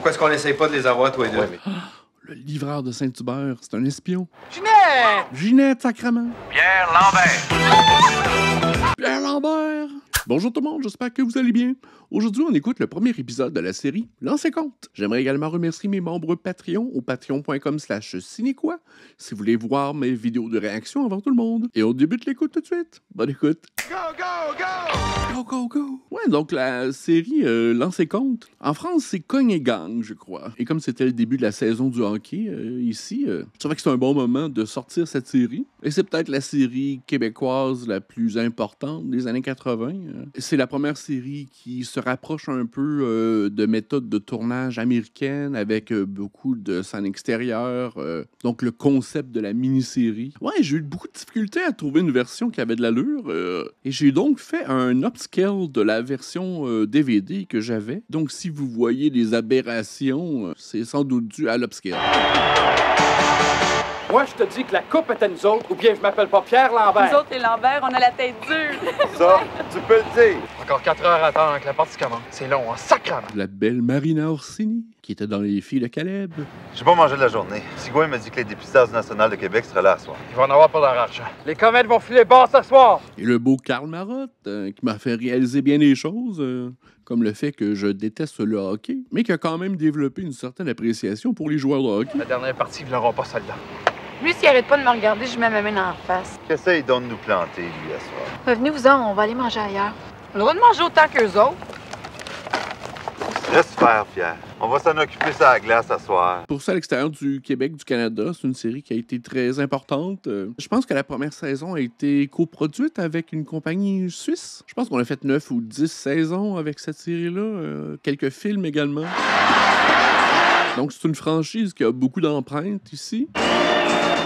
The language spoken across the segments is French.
Pourquoi est-ce qu'on n'essaye pas de les avoir, toi et deux? Ouais, mais... Le livreur de Saint-Hubert, c'est un espion. Ginette! Ginette, sacrement. Pierre Lambert! Pierre Lambert! Bonjour tout le monde, j'espère que vous allez bien. Aujourd'hui, on écoute le premier épisode de la série Lancez compte. J'aimerais également remercier mes membres Patreon au patreon.com/cinéquoi si vous voulez voir mes vidéos de réaction avant tout le monde. Et on débute l'écoute tout de suite. Bonne écoute. Go, go, go! Go, go, go! Ouais, donc la série Lancez compte. En France, c'est Cogne et Gang, je crois. Et comme c'était le début de la saison du hockey ici, je trouvais que c'est un bon moment de sortir cette série. Et c'est peut-être la série québécoise la plus importante des années 80. C'est la première série qui se rapproche un peu de méthodes de tournage américaines avec beaucoup de scènes extérieures. Donc le concept de la mini-série. Ouais, j'ai eu beaucoup de difficultés à trouver une version qui avait de l'allure. Et j'ai donc fait un upscale de la version DVD que j'avais. Donc si vous voyez des aberrations, c'est sans doute dû à l'upscale. Moi, je te dis que la coupe est à nous autres, ou bien je m'appelle pas Pierre Lambert. Nous autres, les Lambert, on a la tête dure. Ça, tu peux le dire. Encore 4 heures à attendre avec la partie commence. C'est long, en sacrement. La belle Marina Orsini, qui était dans Les Filles de Caleb. J'ai pas mangé de la journée. Sigouin m'a dit que les dépistage du National de Québec seraient là ce soir. Ils vont en avoir pour leur argent. Les comètes vont filer bas ce soir. Et le beau Karl Marotte, qui m'a fait réaliser bien des choses, comme le fait que je déteste le hockey, mais qui a quand même développé une certaine appréciation pour les joueurs de hockey. La dernière partie, ils l'auront pas celle-là. Lui, s'il arrête pas de me regarder, je mets ma main en face. Qu'essaye donc de nous planter, lui, à soir. Revenez-vous-en, on va aller manger ailleurs. On a le droit de manger autant qu'eux autres. Laisse faire, Pierre. On va s'en occuper sur la glace à soir. Pour ça, à l'extérieur du Québec, du Canada, c'est une série qui a été très importante. Je pense que la première saison a été coproduite avec une compagnie suisse. Je pense qu'on a fait 9 ou 10 saisons avec cette série-là. Quelques films également. Donc, c'est une franchise qui a beaucoup d'empreintes ici.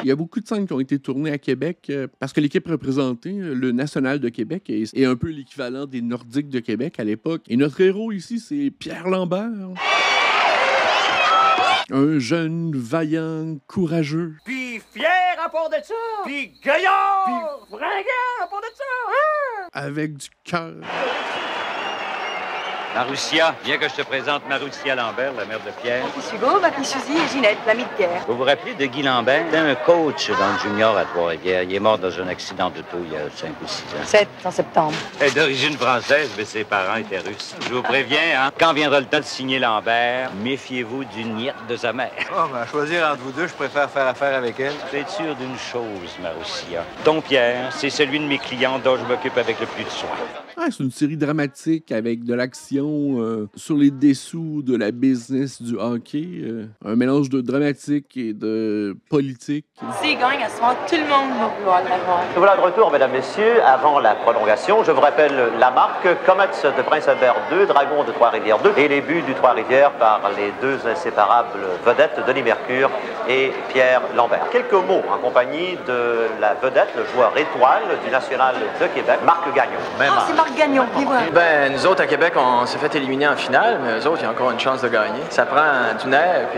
Il y a beaucoup de scènes qui ont été tournées à Québec parce que l'équipe représentée, le National de Québec, est un peu l'équivalent des Nordiques de Québec à l'époque. Et notre héros ici, c'est Pierre Lambert. Un jeune, vaillant, courageux. Puis fier à part de ça. Puis gaillard. Puis fringant à part de ça. Hein? Avec du cœur. Marussia, bien que je te présente Marussia Lambert, la mère de Pierre. Monsieur Hugo, ma fille Suzy et Ginette, l'amie de Pierre. Vous vous rappelez de Guy Lambert? C'était un coach dans le junior à Trois-Rivières. Il est mort dans un accident d'auto il y a 5 ou 6 ans. 7 en septembre. Elle est d'origine française, mais ses parents étaient russes. Je vous préviens, hein, quand viendra le temps de signer Lambert, méfiez-vous du niet de sa mère. Oh, ben, à choisir entre vous deux, je préfère faire affaire avec elle. Je vais être sûr d'une chose, Marussia. Ton Pierre, c'est celui de mes clients dont je m'occupe avec le plus de soin. Ouais, c'est une série dramatique avec de l'action sur les dessous de la business du hockey. Un mélange de dramatique et de politique. S'il gagne à ce soir, tout le monde va vouloir l'avoir. Nous voilà de retour, mesdames, messieurs, avant la prolongation. Je vous rappelle la marque, Comets de Prince Albert 2, Dragon de Trois-Rivières 2, et les buts du Trois-Rivières par les deux inséparables vedettes, Denis Mercure et Pierre Lambert. Quelques mots en compagnie de la vedette, le joueur étoile du National de Québec, Marc Gagnon. C'est Marc Gagnon, viens voir. Ben, nous autres, à Québec, on s'est fait éliminer en finale, mais eux autres, ils ont encore une chance de gagner. Ça prend du nerf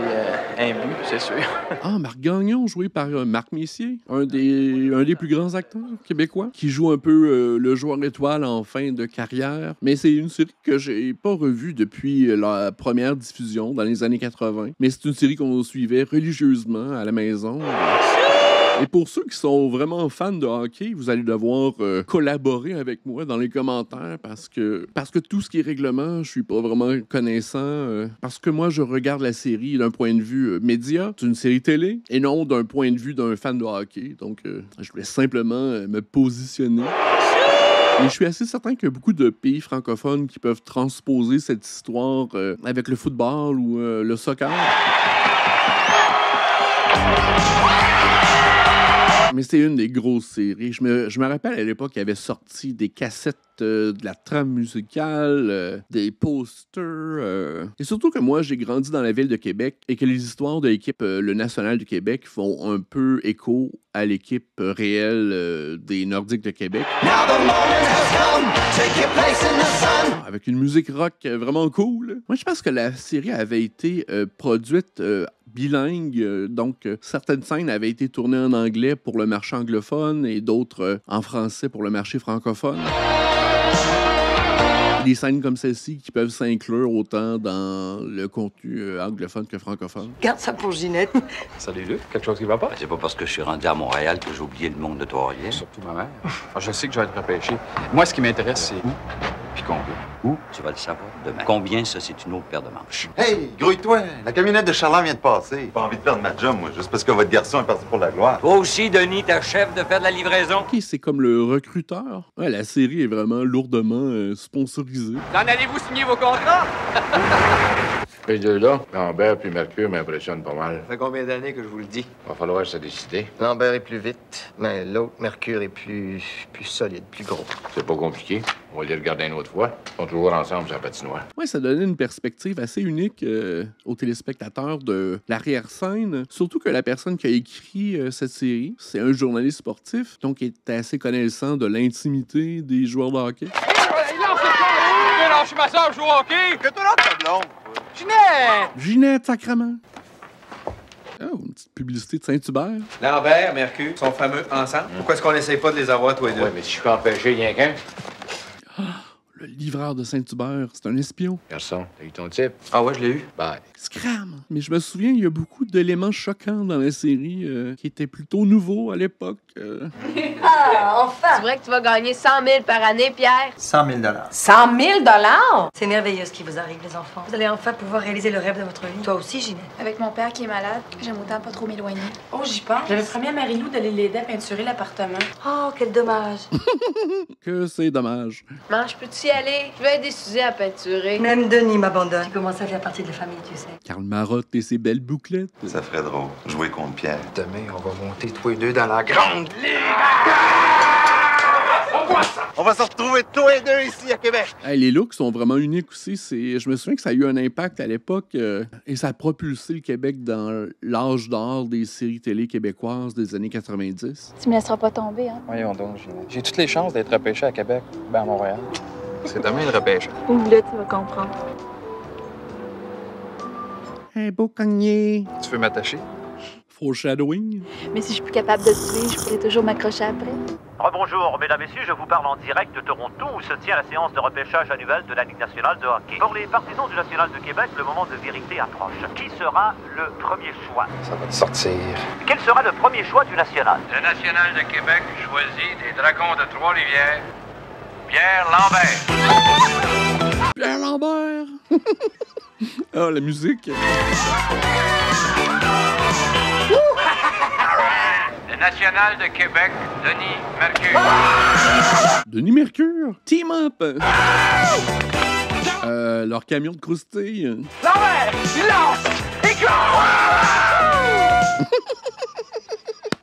et un but, c'est sûr. Ah, Marc Gagnon, joué par Marc Messier, un des plus grands acteurs québécois, qui joue un peu le joueur étoile en fin de carrière. Mais c'est une série que j'ai pas revue depuis la première diffusion dans les années 80. Mais c'est une série qu'on suivait religieusement à la maison. Et pour ceux qui sont vraiment fans de hockey, vous allez devoir collaborer avec moi dans les commentaires parce que tout ce qui est règlement, je suis pas vraiment connaissant. Parce que moi, je regarde la série d'un point de vue média, d'une série télé, et non d'un point de vue d'un fan de hockey. Donc, je voulais simplement me positionner. Et je suis assez certain qu'il y a beaucoup de pays francophones qui peuvent transposer cette histoire avec le football ou le soccer. Mais c'est une des grosses séries. Je me rappelle à l'époque qu'il y avait sorti des cassettes de la trame musicale, des posters. Et surtout que moi, j'ai grandi dans la ville de Québec et que les histoires de l'équipe Le National du Québec font un peu écho à l'équipe réelle des Nordiques de Québec. Avec une musique rock vraiment cool. Moi, je pense que la série avait été produite bilingue, donc certaines scènes avaient été tournées en anglais pour le marché anglophone et d'autres en français pour le marché francophone. Des scènes comme celle-ci qui peuvent s'inclure autant dans le contenu anglophone que francophone. Garde ça pour Ginette. Salut, Luc. Quelque chose qui va pas? C'est pas parce que je suis rendu à Montréal que j'ai oublié le monde de Trois-Rivières. Surtout ma mère. Je sais que je vais être repêché. Moi, ce qui m'intéresse, c'est où puis combien. Où? Tu vas le savoir demain. Combien, ça, c'est une autre paire de manches. Hey, grouille-toi! La camionnette de Charland vient de passer. Pas envie de perdre ma job, moi, juste parce que votre garçon est parti pour la gloire. Toi aussi, Denis, t'achèves de faire de la livraison. Ok, c'est comme le recruteur. Ouais, la série est vraiment lourdement sponsorisée. En allez-vous signer vos contrats? Les deux-là, Lambert puis Mercure m'impressionnent pas mal. Ça fait combien d'années que je vous le dis? Va falloir se décider. Lambert est plus vite, mais l'autre, Mercure, est plus solide, plus gros. C'est pas compliqué. On va les regarder une autre fois. Ils sont toujours ensemble sur la patinoire. Ouais, ça donnait une perspective assez unique aux téléspectateurs de l'arrière-scène. Surtout que la personne qui a écrit cette série, c'est un journaliste sportif, donc il est assez connaissant de l'intimité des joueurs de hockey. Je suis ma soeur, je joue au hockey! Que toi là, ta blonde? Ginette! Ginette, sacrement! Oh, une petite publicité de Saint-Hubert. Lambert, Mercure, sont fameux ensemble. Pourquoi est-ce qu'on n'essaye pas de les avoir tous les deux? Ouais, mais si je peux empêcher rien qu'un. Le livreur de Saint-Hubert, c'est un espion. Garçon, t'as eu ton type? Ah ouais, je l'ai eu. Bye. Scram! Mais je me souviens, il y a beaucoup d'éléments choquants dans la série qui étaient plutôt nouveaux à l'époque. Ah, enfin! C'est vrai que tu vas gagner 100 000 par année, Pierre? 100 000 100 000 $? C'est merveilleux ce qui vous arrive, les enfants. Vous allez enfin pouvoir réaliser le rêve de votre vie. Toi aussi, Ginette. Avec mon père qui est malade, j'aime autant pas trop m'éloigner. Oh, j'y pense. J'avais promis à Marie-Lou d'aller l'aider à peinturer l'appartement. Oh, quel dommage. Que c'est dommage. Maman, je peux-tu y aller? Je vais aider Suzy à peinturer. Même Denis m'abandonne. Tu commences à faire partie de la famille, tu sais. Karl Marotte et ses belles bouclettes. Ça ferait drôle, jouer contre Pierre. Demain, on va monter tous les deux dans la grande ligue! On va se retrouver tous les deux ici à Québec. Hey, les looks sont vraiment uniques aussi. Je me souviens que ça a eu un impact à l'époque et ça a propulsé le Québec dans l'âge d'or des séries télé québécoises des années 90. Tu me laisseras pas tomber, hein? Voyons donc, Ginette. J'ai toutes les chances d'être repêché à Québec, ben à Montréal. C'est demain le repêche. Ouvre-le, tu vas comprendre. Un beau cogné. Tu veux m'attacher? Foreshadowing. Mais si je suis plus capable de te suivre, je pourrais toujours m'accrocher après. Rebonjour, mesdames, messieurs, je vous parle en direct de Toronto où se tient la séance de repêchage annuelle de la Ligue nationale de hockey. Pour les partisans du National de Québec, le moment de vérité approche. Qui sera le premier choix? Ça va te sortir. Quel sera le premier choix du National? Le National de Québec choisit des Dragons de Trois-Rivières. Pierre Lambert. Pierre Lambert. Ah, la musique. Le National de Québec, Denis Mercure. Denis Mercure. Team Up. Leur camion de croustilles. Lambert! Silence! Éclore!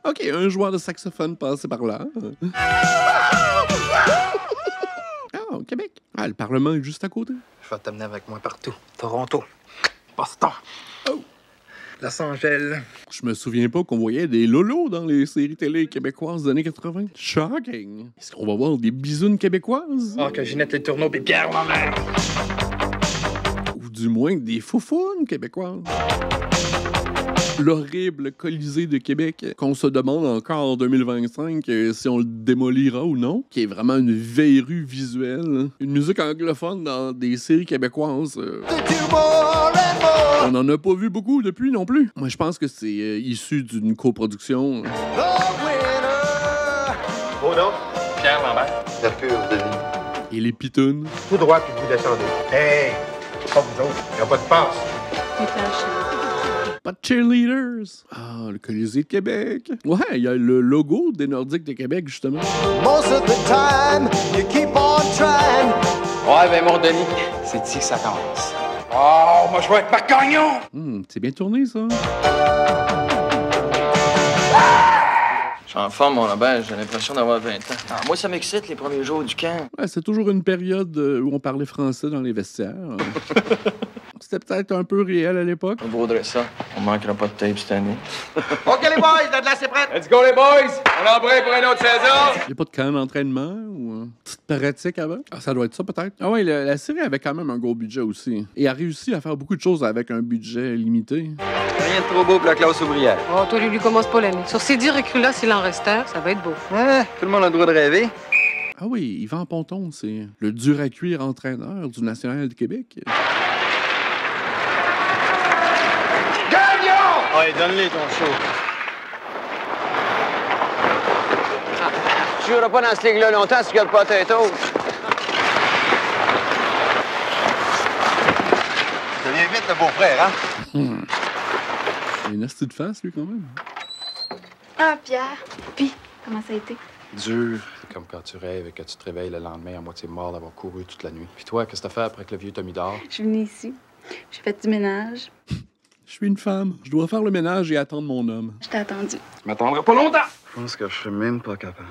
OK, un joueur de saxophone passé par là. Ah, au Québec. Ah, le Parlement est juste à côté. Je vais t'amener avec moi partout. Toronto, Boston, Los Angeles. Je me souviens pas qu'on voyait des lolos dans les séries télé québécoises des années 80. Shocking. Est-ce qu'on va voir des bisounes québécoises? Ah, que Ginette Les Tourneaux et Pierre Lambert. Ou du moins des foufounes québécoises. L'horrible Colisée de Québec, qu'on se demande encore en 2025 si on le démolira ou non, qui est vraiment une verrue visuelle. Une musique anglophone dans des séries québécoises. On n'en a pas vu beaucoup depuis non plus. Moi, je pense que c'est issu d'une coproduction. Oh non? Pierre Lambert. Mercure, Denis. Et les pitounes. Tout droit, puis vous descendez. Hey! Pas vous autres, il n'y a pas de passe. Pas de cheerleaders. Ah, le Colisée de Québec. Ouais, il y a le logo des Nordiques de Québec, justement. Most of the time, you keep on trying. Ouais, ben mon Denis, c'est ici que ça commence. Oh, moi je vais être Marc Gagnon! C'est bien tourné, ça. Je suis en forme, mon Robert. J'ai l'impression d'avoir 20 ans. Ah, moi, ça m'excite, les premiers jours du camp. Ouais, c'est toujours une période où on parlait français dans les vestiaires. C'était peut-être un peu réel à l'époque. On vaudrait ça. On manquera pas de tape cette année. OK, les boys, la glace est prête! Let's go, les boys! On embraye pour une autre saison! Il n'y a pas de camp d'entraînement ou petite pratique avant? Ah, ça doit être ça, peut-être. Ah ouais, la série avait quand même un gros budget aussi. Et a réussi à faire beaucoup de choses avec un budget limité. Rien de trop beau pour la classe ouvrière. Oh, toi, lui commence pas l'année. Sur ces 10 recrues-là, s'il en reste un, ça va être beau. Tout le monde a le droit de rêver. Ah oui, Yvan Ponton, c'est le dur à cuire entraîneur du National du Québec. Gagnon! Ouais, donne-les ton show. Tu joueras pas dans ce ligue-là longtemps si tu gardes pas la tête haute. Ça vient vite, le beau-frère, hein? Il a une astuce de face, lui, quand même. Ah, Pierre. Puis, comment ça a été? Dur. C'est comme quand tu rêves et que tu te réveilles le lendemain à moitié mort d'avoir couru toute la nuit. Puis toi, qu'est-ce que t'as fait après que le vieux t'a mis dehors? Je suis venue ici. J'ai fait du ménage. Je suis une femme. Je dois faire le ménage et attendre mon homme. Je t'ai attendu. Je m'attendrai pas longtemps! Je pense que je serais même pas capable.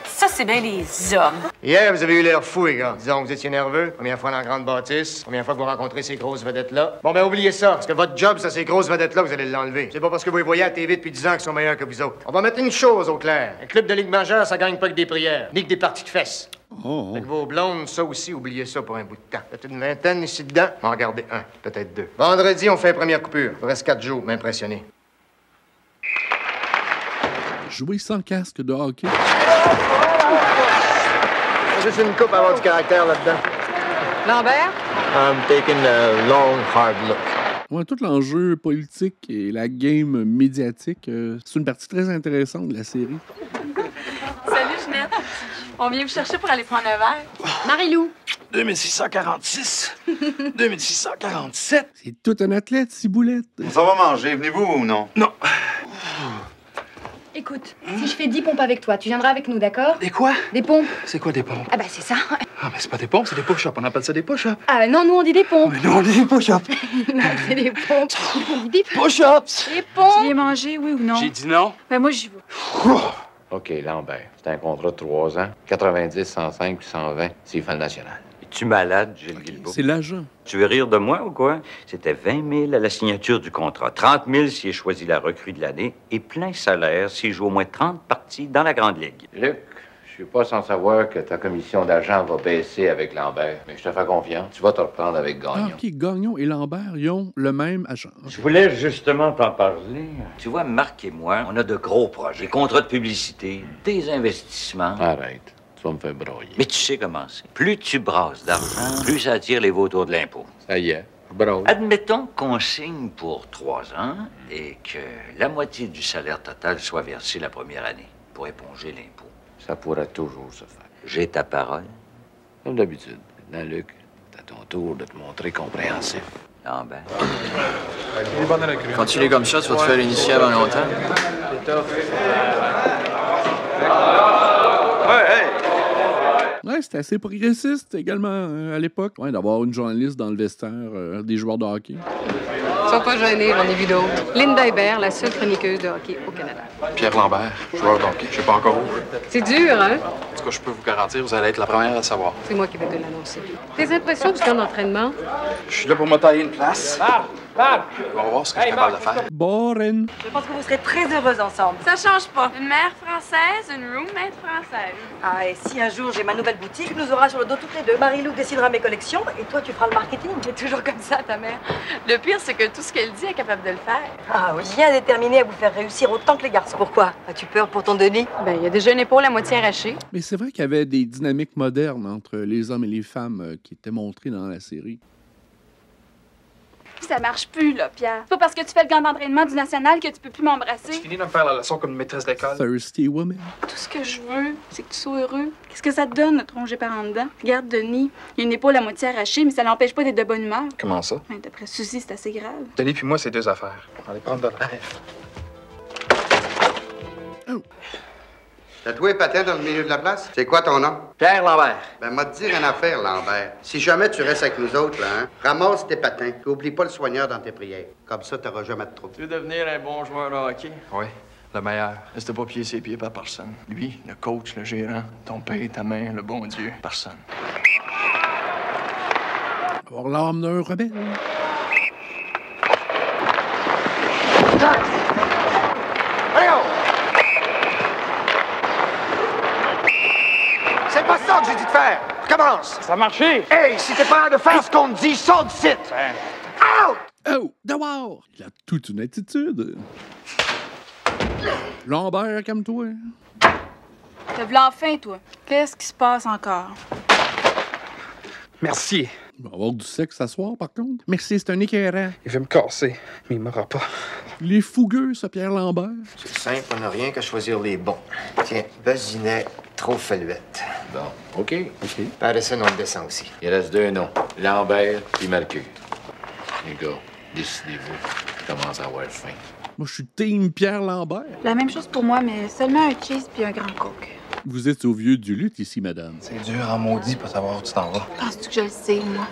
Ça, c'est bien les hommes. Hier, vous avez eu l'air fou, les gars. Disons que vous étiez nerveux. Première fois dans la grande bâtisse. Première fois que vous rencontrez ces grosses vedettes-là. Bon, ben, oubliez ça. Parce que votre job, c'est ces grosses vedettes-là que vous allez l'enlever. C'est pas parce que vous les voyez à la TV depuis 10 ans qu'ils sont meilleurs que vous autres. On va mettre une chose au clair. Un club de ligue majeure, ça gagne pas que des prières. Ni que des parties de fesses. Avec vos blondes, ça aussi, oubliez ça pour un bout de temps. Peut-être une vingtaine ici dedans. M'en regardez un, peut-être deux. Vendredi, on fait la première coupure. Il reste 4 jours. M'impressionner. Jouer sans casque de hockey. Juste une coupe à avoir du caractère là-dedans. Lambert? I'm taking a long, hard look. Ouais, tout l'enjeu politique et la game médiatique, c'est une partie très intéressante de la série. Salut, Ginette. On vient vous chercher pour aller prendre un verre. Marie-Lou. 2646. 2647. C'est tout un athlète, Ciboulette. On s'en va manger. Venez-vous ou non? Non. Écoute, si je fais 10 pompes avec toi, tu viendras avec nous, d'accord? Des quoi? Des pompes. C'est quoi des pompes? Ah, bah, c'est ça. Ah, mais c'est pas des pompes, c'est des push-ups. On appelle ça des push-ups. Ah, non, nous, on dit des pompes. Mais non, on dit des push-ups. Non, c'est des pompes. On dit des Push-ups. Des pompes. Tu viens manger, oui ou non? J'ai dit non. Ben, moi, j'y vais. OK, Lambert, c'est un contrat de 3 ans. 90, 105 puis 120. C'est fin national. Es-tu malade, Gilles Guilbeault? C'est l'agent. Tu veux rire de moi ou quoi? C'était 20 000 à la signature du contrat, 30 000 s'il est choisi la recrue de l'année et plein salaire s'il joue au moins 30 parties dans la Grande Ligue. Luc, je suis pas sans savoir que ta commission d'agent va baisser avec Lambert, mais je te fais confiance. Tu vas te reprendre avec Gagnon. Ah, OK, Gagnon et Lambert, ils ont le même agent. Je voulais justement t'en parler. Tu vois, Marc et moi, on a de gros projets. Des contrats de publicité, des investissements. Arrête. Tu vas me faire broyer. Mais tu sais comment c'est. Plus tu brasses d'argent, plus ça attire les vautours de l'impôt. Ça y est, je broye. Admettons qu'on signe pour 3 ans et que la moitié du salaire total soit versé la première année pour éponger l'impôt. Ça pourrait toujours se faire. J'ai ta parole. Comme d'habitude. Maintenant, Luc, c'est à ton tour de te montrer compréhensif. Lambert. Quand tu l'es comme ça, tu vas te faire initier avant longtemps. Ouais, c'était assez progressiste également à l'époque. Ouais, d'avoir une journaliste dans le vestiaire des joueurs de hockey. Ils sont pas gênés, j'en ai vu d'autres. Linda Hébert, la seule chroniqueuse de hockey au Canada. Pierre Lambert, joueur de hockey. Je sais pas encore où. C'est dur, hein? En tout cas, je peux vous garantir, vous allez être la première à savoir. C'est moi qui vais te l'annoncer. Tes impressions du camp d'entraînement? Je suis là pour me tailler une place. On va voir ce que je suis capable de faire. Boring. Je pense que vous serez très heureuses ensemble. Ça change pas. Une mère française, une roommate française. Ah, et si un jour j'ai ma nouvelle boutique, tu nous auras sur le dos toutes les deux. Marie-Lou décidera mes collections et toi tu feras le marketing. Elle est toujours comme ça, ta mère. Le pire, c'est que tout ce qu'elle dit, elle est capable de le faire. Ah oui, bien déterminée à vous faire réussir autant que les garçons. Pourquoi? As-tu peur pour ton Denis? Ben, il y a déjà une épaule à moitié arrachée. Mais c'est vrai qu'il y avait des dynamiques modernes entre les hommes et les femmes qui étaient montrées dans la série. Ça marche plus, là, Pierre. C'est pas parce que tu fais le camp d'entraînement du National que tu peux plus m'embrasser. Tu finis de me faire la leçon comme une maîtresse d'école. Thirsty woman. Tout ce que je veux, c'est que tu sois heureux. Qu'est-ce que ça te donne, notre rongé par en dedans? Regarde, Denis, il a une épaule à moitié arrachée, mais ça l'empêche pas d'être de bonne humeur. Comment ça? Ben, d'après Suzy, c'est assez grave. Denis puis moi, c'est 2 affaires. On va aller prendre de l'air. T'as trouvé patin dans le milieu de la place? C'est quoi ton nom? Pierre Lambert. Ben, m'a te dire une affaire, Lambert. Si jamais tu restes avec nous autres, là, hein, ramasse tes patins. Puis oublie pas le soigneur dans tes prières. Comme ça, t'auras jamais de trouble. Tu veux devenir un bon joueur de hockey? Oui, le meilleur. Reste pas pied ses pieds par personne. Lui, le coach, le gérant, ton père, ta main, le bon Dieu, personne. Avoir l'âme d'un rebelle. C'est pas ça que j'ai dit de faire. Commence. Ça a marché. Hey, si t'es pas là de faire ce qu'on te dit, sors du site. Out! Oh, d'abord! Il a toute une attitude. Lambert, comme toi. T'as v'là faim, toi. Qu'est-ce qui se passe encore? Merci. Il va avoir du sexe ce soir, par contre. Merci, c'est un écœurant. Il veut me casser, mais il m'aura pas. Les fougueux, ça, Pierre Lambert. C'est simple, on n'a rien qu'à choisir les bons. Tiens, Bazinet, trop faluette. Bon, OK. Patterson, on le descend aussi. Il reste 2 noms. Lambert puis Mercure. Les gars, décidez-vous. Je commence à avoir faim. Moi, je suis team Pierre Lambert. La même chose pour moi, mais seulement un cheese puis un grand coke. Vous êtes au vieux du lutte ici, madame. C'est dur en maudit pour savoir où tu t'en vas. Penses-tu que je le sais, moi?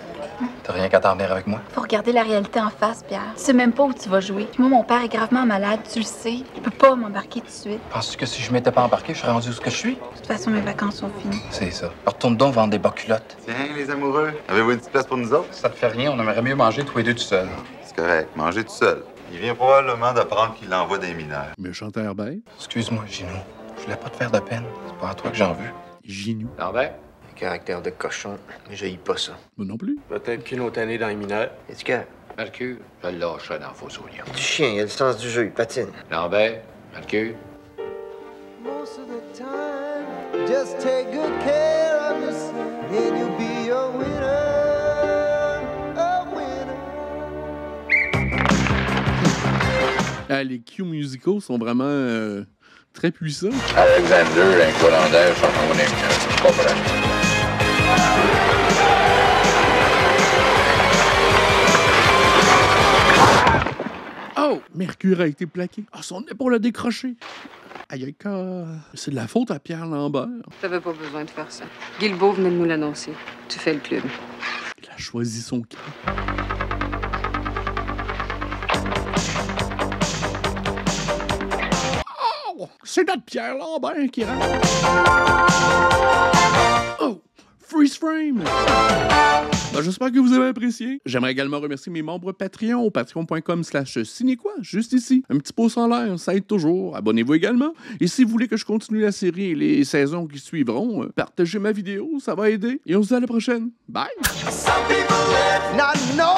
T'as rien qu'à t'en venir avec moi? Faut regarder la réalité en face, Pierre. Tu sais même pas où tu vas jouer. Puis moi, mon père est gravement malade, tu le sais. Je peux pas m'embarquer tout de suite. Penses-tu que si je m'étais pas embarqué, je serais rendu où ce que je suis? De toute façon, mes vacances sont finies. C'est ça. Retourne donc vendre des bas culottes. Tiens, les amoureux, avez-vous une petite place pour nous autres? Ça te fait rien, on aimerait mieux manger tous les deux tout seuls. C'est correct, mangez tout seul. Il vient probablement d'apprendre qu'il l'envoie des mineurs. Méchant air bête. Excuse-moi, Ginou. Je voulais pas te faire de peine. C'est pas à toi que j'en veux. Ginou. Lambert? Caractère de cochon, mais je pas ça. Moi non plus. Peut-être qu'une autre année dans les mineurs. Est-ce que... Mercure, je le lâcherai dans Faux Oignon. Du chien, il a le sens du jeu, il patine. Lambert? Mercure? Most of the time, just take good care of yourself, and you'll be a winner, a winner. Ah, les cues musicaux sont vraiment très puissants. Alexander, un Hollandais, son unique, je comprends. Oh! Mercure a été plaqué. Ah, son épaule a décroché. Aïe, aïe, c'est de la faute à Pierre Lambert. T'avais pas besoin de faire ça. Guilbeault venait de nous l'annoncer. Tu fais le club. Il a choisi son camp. Oh! C'est notre Pierre Lambert qui rentre. Oh! Freeze frame! Ben, j'espère que vous avez apprécié. J'aimerais également remercier mes membres Patreon au patreon.com/cinéquoi, juste ici. Un petit pouce en l'air, ça aide toujours. Abonnez-vous également. Et si vous voulez que je continue la série et les saisons qui suivront, partagez ma vidéo, ça va aider. Et on se dit à la prochaine. Bye! Some people live not know